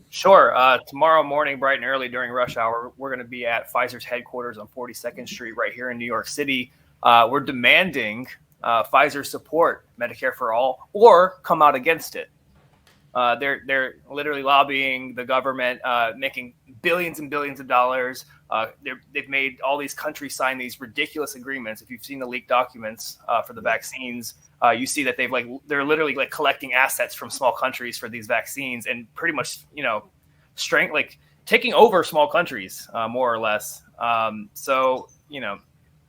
Sure. Tomorrow morning, bright and early during rush hour, we're going to be at Pfizer's headquarters on 42nd Street right here in New York City. We're demanding Pfizer support Medicare for all or come out against it. They're literally lobbying the government, making billions and billions of dollars. They've made all these countries sign these ridiculous agreements. If you've seen the leaked documents for the vaccines, you see that they're literally like collecting assets from small countries for these vaccines and pretty much, taking over small countries, more or less. So,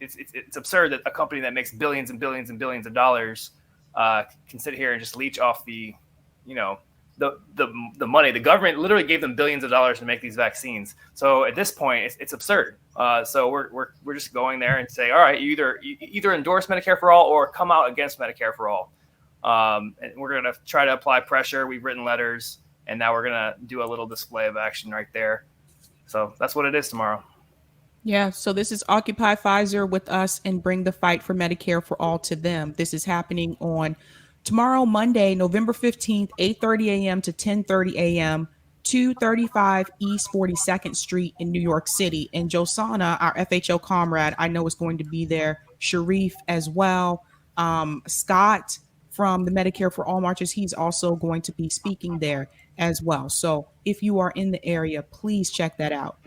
it's absurd that a company that makes billions and billions and billions of dollars can sit here and just leech off the money. The government literally gave them billions of dollars to make these vaccines. So at this point, it's absurd. So we're just going there and say, all right, you either endorse Medicare for all or come out against Medicare for all. And we're going to try to apply pressure. We've written letters, and now we're going to do a little display of action right there. So that's what it is tomorrow. Yeah, so this is Occupy Pfizer with us and bring the fight for Medicare for all to them. This is happening on tomorrow, Monday, November 15th, 8:30 a.m. to 10:30 a.m., 235 East 42nd Street in New York City. And Josana, our FHL comrade, I know is going to be there. Sharif as well. Scott from the Medicare for All Marches, he's also going to be speaking there as well. So if you are in the area, please check that out.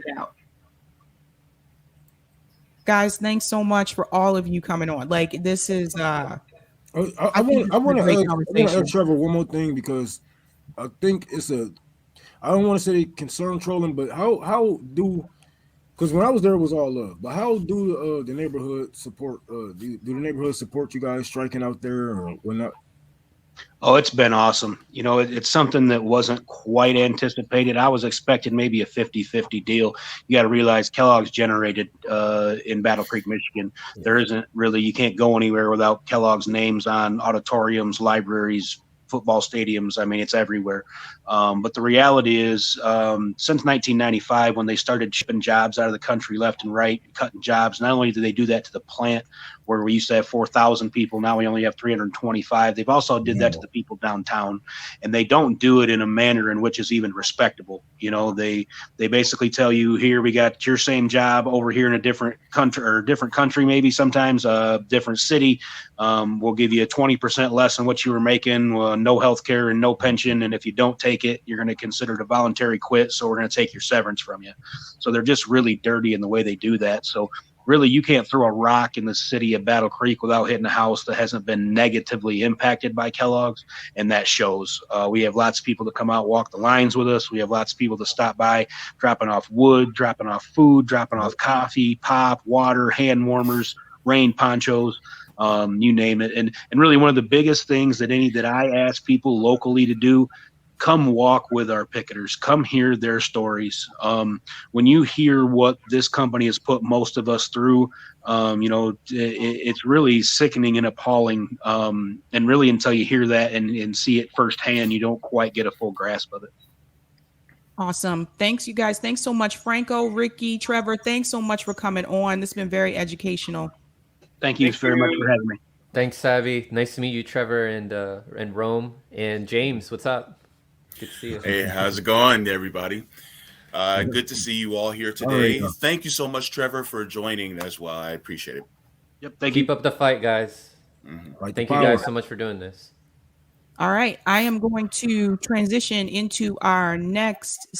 Guys, thanks so much for all of you coming on. Like this is I think want this is a great to conversation. ask Trevor one more thing because I think it's I don't want to say concern trolling, but how do, because when I was there it was all love, but how do the neighborhood support do the neighborhood support you guys striking out there or whatnot? Oh, it's been awesome. You know, it's something that wasn't quite anticipated. I was expecting maybe a 50-50 deal. You got to realize Kellogg's generated in Battle Creek, Michigan. There isn't really, you can't go anywhere without Kellogg's names on auditoriums, libraries, football stadiums. I mean, it's everywhere. But the reality is, since 1995, when they started shipping jobs out of the country left and right, cutting jobs, not only did they do that to the plant where we used to have 4,000 people, now we only have 325. They've also did that to the people downtown, and they don't do it in a manner in which is even respectable. You know, they basically tell you, here, we got your same job over here in a different country, maybe sometimes a different city. We'll give you 20% less than what you were making, no health care and no pension. And if you don't take it, you're going to consider it a voluntary quit. So we're going to take your severance from you. So they're just really dirty in the way they do that. So really, you can't throw a rock in the city of Battle Creek without hitting a house that hasn't been negatively impacted by Kellogg's, and that shows. We have lots of people that come out, walk the lines with us. We have lots of people that stop by, dropping off wood, dropping off food, dropping off coffee, pop, water, hand warmers, rain ponchos. You name it. And really one of the biggest things that I ask people locally to do, come walk with our picketers, come hear their stories. When you hear what this company has put most of us through, it's really sickening and appalling. And really until you hear that and see it firsthand, you don't quite get a full grasp of it. Awesome. Thanks, you guys. Thanks so much, Franco, Ricky, Trevor. Thanks so much for coming on. This has been very educational. Thank you very much for having me. Thanks, Savvy. Nice to meet you, Trevor and Rome. And James, what's up? Good to see you. Hey, how's it going, everybody? Good to see you all here today. Right. Thank you so much, Trevor, for joining as well. I appreciate it. Yep. Thank Keep you. up the fight, guys. Like Thank you guys so much for doing this. All right. I am going to transition into our next